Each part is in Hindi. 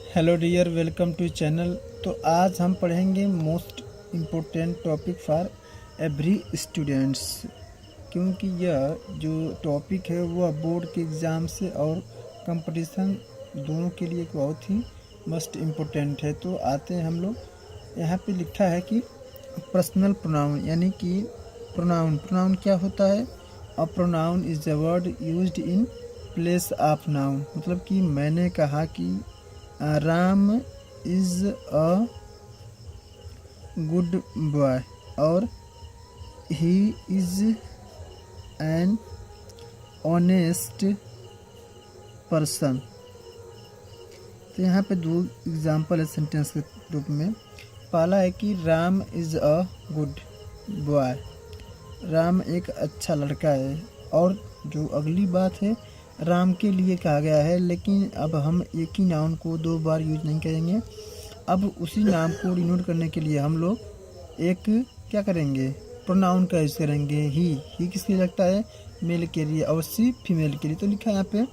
Hello dear, welcome to channel. तो आज हम पढ़ेंगे most important topic for every students, क्योंकि यह जो टॉपिक है वह बोर्ड के एग्ज़ाम से और कंपटीशन दोनों के लिए बहुत ही मस्ट इम्पोर्टेंट है। तो आते हैं हम लोग। यहाँ पे लिखा है कि पर्सनल प्रोनाउन, यानी कि प्रोनाउन क्या होता है। A pronoun is the word used in place of noun. मतलब कि मैंने कहा कि Ram is a good boy और he is an honest person. तो यहाँ पे दो एग्जाम्पल है सेंटेंस के रूप में। पहला है कि Ram is a good boy, Ram एक अच्छा लड़का है। और जो अगली बात है, राम के लिए कहा गया है, लेकिन अब हम एक ही नाउन को दो बार यूज नहीं करेंगे। अब उसी नाम को डिनोट करने के लिए हम लोग एक क्या करेंगे, प्रोनाउन का यूज़ करेंगे। ही किसके लिए लगता है, मेल के लिए, और सी फीमेल के लिए। तो लिखा है यहाँ पे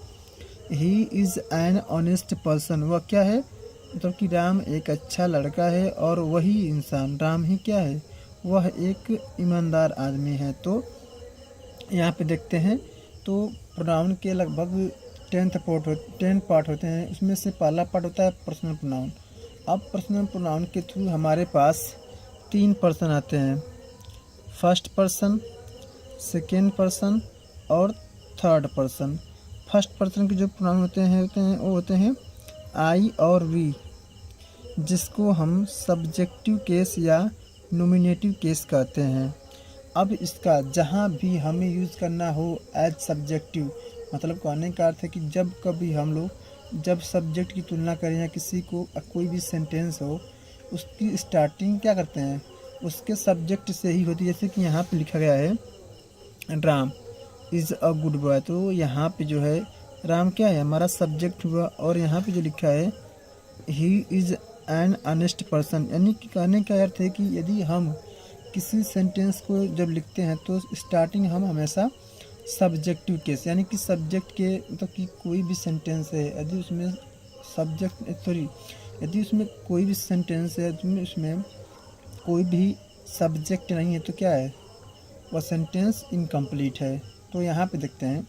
ही इज़ एन ऑनेस्ट पर्सन। वह क्या है, मतलब कि राम एक अच्छा लड़का है और वही इंसान राम ही क्या है, वह एक ईमानदार आदमी है। तो यहाँ पे देखते हैं, तो प्रोनाउन के लगभग 10 पार्ट होते हैं। उसमें से पहला पार्ट होता है पर्सनल प्रोनाउन। अब पर्सनल प्रोनाउन के थ्रू हमारे पास 3 पर्सन आते हैं, फर्स्ट पर्सन, सेकेंड पर्सन और थर्ड पर्सन। फर्स्ट पर्सन के जो प्रोनाउन होते हैं वो होते हैं आई और वी, जिसको हम सब्जेक्टिव केस या नॉमिनेटिव केस कहते हैं। अब इसका जहाँ भी हमें यूज़ करना हो एज सब्जेक्टिव, मतलब कहने का अर्थ है कि जब कभी हम लोग जब सब्जेक्ट की तुलना करें या किसी को कोई भी सेंटेंस हो, उसकी स्टार्टिंग क्या करते हैं, उसके सब्जेक्ट से ही होती है। जैसे कि यहाँ पे लिखा गया है Ram is a good boy. तो यहाँ पे जो है राम क्या है, हमारा सब्जेक्ट हुआ। और यहाँ पे जो लिखा है ही इज़ एन ऑनेस्ट पर्सन, यानी कि कहने का अर्थ है कि यदि हम किसी सेंटेंस को जब लिखते हैं तो स्टार्टिंग हम हमेशा सब्जेक्टिव केस, यानी कि सब्जेक्ट के, मतलब कि कोई भी सेंटेंस है, यदि उसमें यदि उसमें कोई भी सेंटेंस है तो उसमें कोई भी सब्जेक्ट नहीं है तो क्या है, वह सेंटेंस इनकम्प्लीट है। तो यहाँ पे देखते हैं,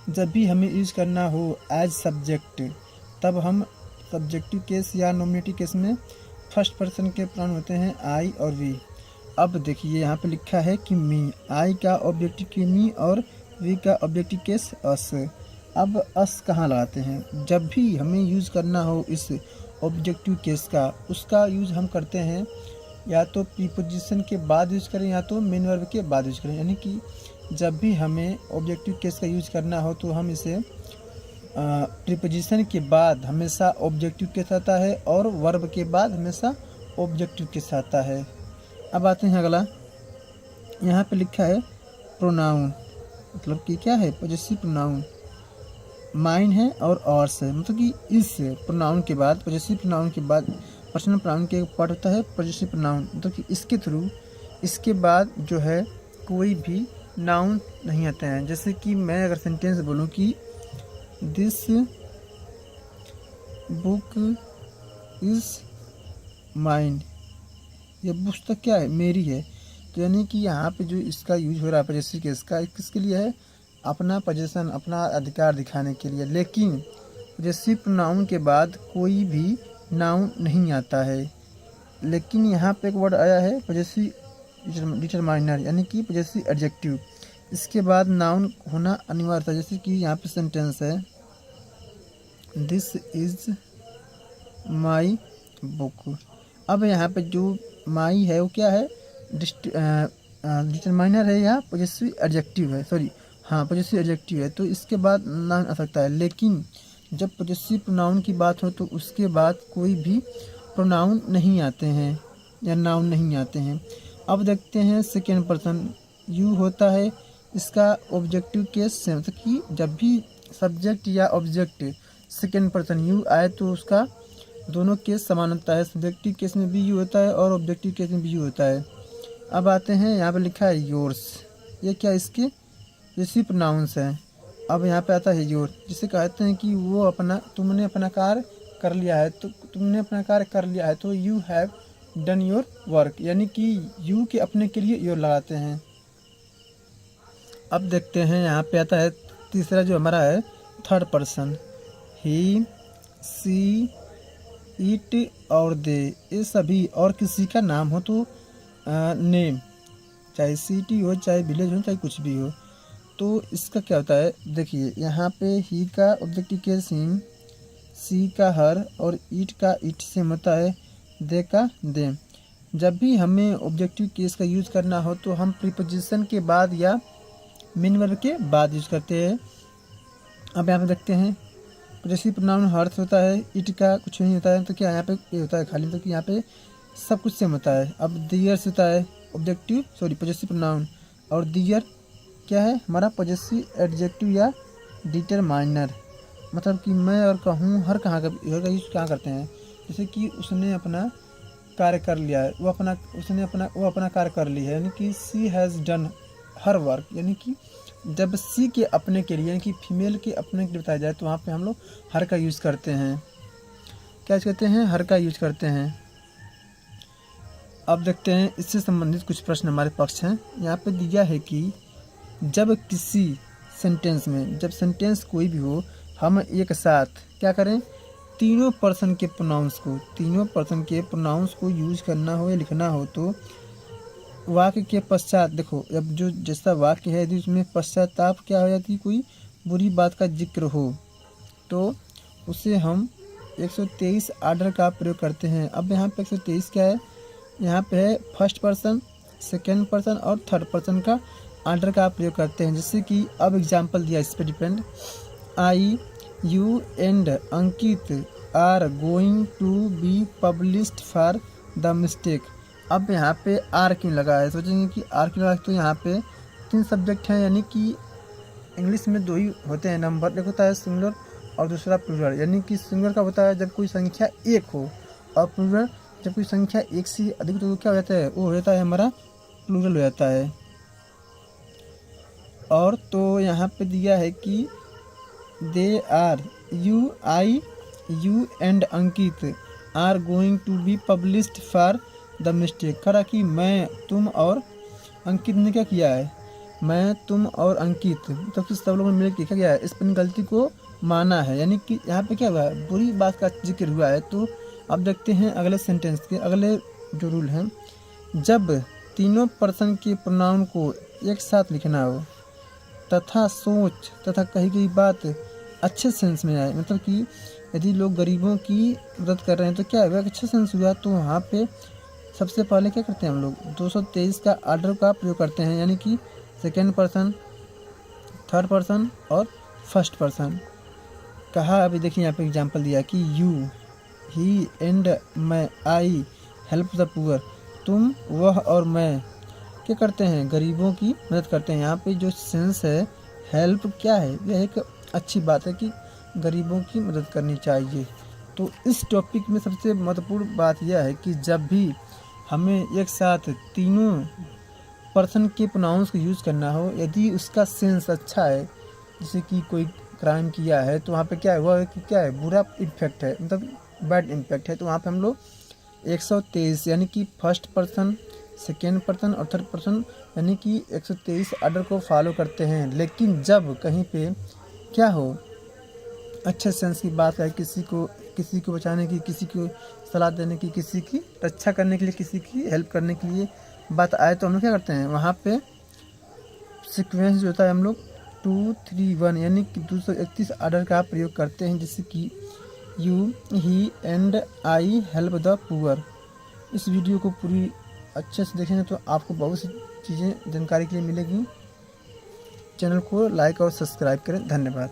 जब भी हमें यूज़ करना हो एज सब्जेक्ट, तब हम सब्जेक्टिव केस या नॉमिनेटिव केस में फर्स्ट पर्सन के प्रोनाउन होते हैं आई और वी। अब देखिए यहाँ पे लिखा है कि मी, आई का ऑब्जेक्टिव की मी और वी का ऑब्जेक्टिव केस अस। अब अस कहाँ लगाते हैं, जब भी हमें यूज़ करना हो इस ऑब्जेक्टिव केस का, उसका यूज़ हम करते हैं या तो प्रीपोजिशन के बाद यूज़ करें या तो मेन वर्ब के बाद यूज़ करें। यानी कि जब भी हमें ऑब्जेक्टिव केस का यूज़ करना हो तो हम इसे प्रीपोजिशन के बाद हमेशा ऑब्जेक्टिव केस आता है और वर्ब के बाद हमेशा ऑब्जेक्टिव केस आता है। अब आते हैं अगला, यहाँ पे लिखा है प्रोनाउन, मतलब कि क्या है, पॉजेसिव प्रोनाउन। माइन है और ऑर्स है, मतलब कि इस प्रोनाउन के बाद, पॉजेसिव प्रोनाउन के बाद पर्सनल प्रोनाउन के पार्ट होता है पॉजेसिव प्रोनाउन। मतलब कि इसके थ्रू इसके बाद जो है कोई भी नाउन नहीं आते हैं। जैसे कि मैं अगर सेंटेंस बोलूँ कि दिस बुक इज़ माइन, यह पुस्तक क्या है, मेरी है। तो यानी कि यहाँ पे जो इसका यूज हो रहा है पॉजेसिव केस का, किसके लिए है, अपना पोजीशन, अपना अधिकार दिखाने के लिए। लेकिन पॉजेसिव प्रोनाउन के बाद कोई भी नाउन नहीं आता है। लेकिन यहाँ पे एक वर्ड आया है पॉजेसिव डिटरमाइनर, यानी कि पॉजेसिव एडजेक्टिव। इसके बाद नाउन होना अनिवार्य था। जैसे कि यहाँ पे सेंटेंस है दिस इज़ माई बुक। अब यहाँ पे जो माई है वो क्या है, डिटरमाइनर है या पॉजेसिव एडजेक्टिव है, पॉजेसिव एडजेक्टिव है। तो इसके बाद नाउन आ सकता है। लेकिन जब पॉजेसिव प्रोनाउन की बात हो तो उसके बाद कोई भी प्रोनाउन नहीं आते हैं या नाउन नहीं आते हैं। अब देखते हैं सेकेंड पर्सन, यू होता है इसका ऑब्जेक्टिव केस से, मतलब कि जब भी सब्जेक्ट या ऑब्जेक्ट सेकेंड पर्सन यू आए तो उसका दोनों केस समान होता है। सब्जेक्टिव केस में भी यू होता है और ऑब्जेक्टिव केस में भी यू होता है। अब आते हैं, यहाँ पे लिखा है योर्स, ये क्या इसके रिसीव प्रोनाउंस हैं। अब यहाँ पे आता है योर, जिसे कहते हैं कि वो अपना, तुमने अपना कार्य कर लिया है, तो तुमने अपना कार्य कर लिया है, तो you have done your work, यानी कि यू के अपने के लिए योर लगाते हैं। अब देखते हैं यहाँ पे आता है तीसरा जो हमारा है third person, he, she, it और दे, ये सभी और किसी का नाम हो तो नेम, चाहे सिटी हो, चाहे विलेज हो, चाहे कुछ भी हो। तो इसका क्या होता है, देखिए यहाँ पे ही का ऑब्जेक्टिव केस हिम, सी का हर और इट का इट से होता है दे का दे। जब भी हमें ऑब्जेक्टिव केस का यूज़ करना हो तो हम प्रीपोजिशन के बाद या मेन वर्ब के बाद यूज़ करते हैं। अब यहाँ पे देखते हैं पॉजेसिव प्रोनाउन हर्थ होता है, इट का कुछ नहीं होता है, तो क्या यहाँ पे ये होता है खाली, तो कि यहाँ पे सब कुछ सेम होता है। अब दियर्स होता है पॉजेसिव प्रोनाउन, और दियर क्या है हमारा पॉजेसिव एडजेक्टिव या डिटरमाइनर, मतलब कि मैं और कहूँ हर कहाँ का यूज़ कहाँ करते हैं, जैसे कि उसने अपना कार्य कर लिया है, वो अपना कार्य कर लिया है, यानी कि सी हैज़ डन हर वर्क, यानी कि जब सी के अपने के लिए यानी कि फीमेल के अपने के लिए बताया जाए तो वहाँ पे हम लोग हर का यूज़ करते हैं। क्या यूज़ करते हैं, हर का यूज़ करते हैं। अब देखते हैं इससे संबंधित कुछ प्रश्न हमारे पक्ष हैं। यहाँ पे दिया है कि जब किसी सेंटेंस में, जब सेंटेंस कोई भी हो, हम एक साथ क्या करें, तीनों पर्सन के प्रोनाउंस को यूज करना हो या लिखना हो, तो वाक्य के पश्चात देखो, अब जो जैसा वाक्य है यदि उसमें पश्चाताप क्या हो जाती, कोई बुरी बात का जिक्र हो, तो उसे हम 123 आर्डर का प्रयोग करते हैं। अब यहाँ पे 123 क्या है, यहाँ पे है फर्स्ट पर्सन, सेकेंड पर्सन और थर्ड पर्सन का आर्डर का प्रयोग करते हैं। जैसे कि अब एग्जाम्पल दिया इस पर depend, I, you and Ankit are going to be published for the mistake. अब यहाँ पे आर क्यों लगा है, सोचेंगे कि आर क्यों लगा, तो यहाँ पे 3 सब्जेक्ट हैं, यानी कि इंग्लिश में 2 ही होते हैं नंबर, एक होता है सिंगुलर और दूसरा प्लूरल। यानी कि सिंगुलर का होता है जब कोई संख्या 1 हो, और प्लूरल जब कोई संख्या 1 से अधिक, तो क्या हो जाता है, वो हो जाता है हमारा प्लूरल हो जाता है। और तो यहाँ पे दिया है कि they are, you, I, you and Ankit are going to be published for the mistake. करा कि मैं, तुम और अंकित ने क्या किया है, मैं, तुम और अंकित, तो फिर सब लोगों ने मिलकर क्या किया है, इस पर गलती को माना है, यानी कि यहाँ पे क्या हुआ है, बुरी बात का जिक्र हुआ है। तो अब देखते हैं अगले सेंटेंस के अगले जो रूल हैं, जब तीनों पर्सन के प्रोनाउन को एक साथ लिखना हो तथा सोच तथा कही गई बात अच्छे सेंस में आए, मतलब कि यदि लोग गरीबों की मदद कर रहे हैं तो क्या हुआ, अच्छे सेंस हुआ, तो वहाँ पे सबसे पहले क्या करते हैं हम लोग 223 का आर्डर का प्रयोग करते हैं, यानी कि सेकेंड पर्सन, थर्ड पर्सन और फर्स्ट पर्सन। कहा अभी देखिए यहाँ पे एग्जांपल दिया कि यू, ही एंड मैं, आई हेल्प द पुअर, तुम, वह और मैं क्या करते हैं, गरीबों की मदद करते हैं। यहाँ पे जो सेंस है हेल्प क्या है, यह एक अच्छी बात है कि गरीबों की मदद करनी चाहिए। तो इस टॉपिक में सबसे महत्वपूर्ण बात यह है कि जब भी हमें एक साथ तीनों पर्सन के प्रोनाउंस को यूज़ करना हो, यदि उसका सेंस अच्छा है, जैसे कि कोई क्राइम किया है तो वहाँ पे क्या है, वह कि क्या है, बुरा इम्फेक्ट है, मतलब बैड इम्फेक्ट है, तो वहाँ पे हम लोग 123 यानी कि फर्स्ट पर्सन, सेकेंड पर्सन और थर्ड पर्सन यानी कि 123 आर्डर को फॉलो करते हैं। लेकिन जब कहीं पे क्या हो, अच्छे सेंस की बात है, किसी को बचाने की, किसी को सलाह देने की, किसी की रक्षा करने के लिए, किसी की हेल्प करने के लिए बात आए, तो हम लोग क्या करते हैं, वहाँ पे सीक्वेंस जो होता है हम लोग 2, 3, 1 यानी कि 231 आर्डर का प्रयोग करते हैं, जैसे कि you, he and I help the poor. इस वीडियो को पूरी अच्छे से देखेंगे तो आपको बहुत सी चीज़ें जानकारी के लिए मिलेगी। चैनल को लाइक और सब्सक्राइब करें। धन्यवाद।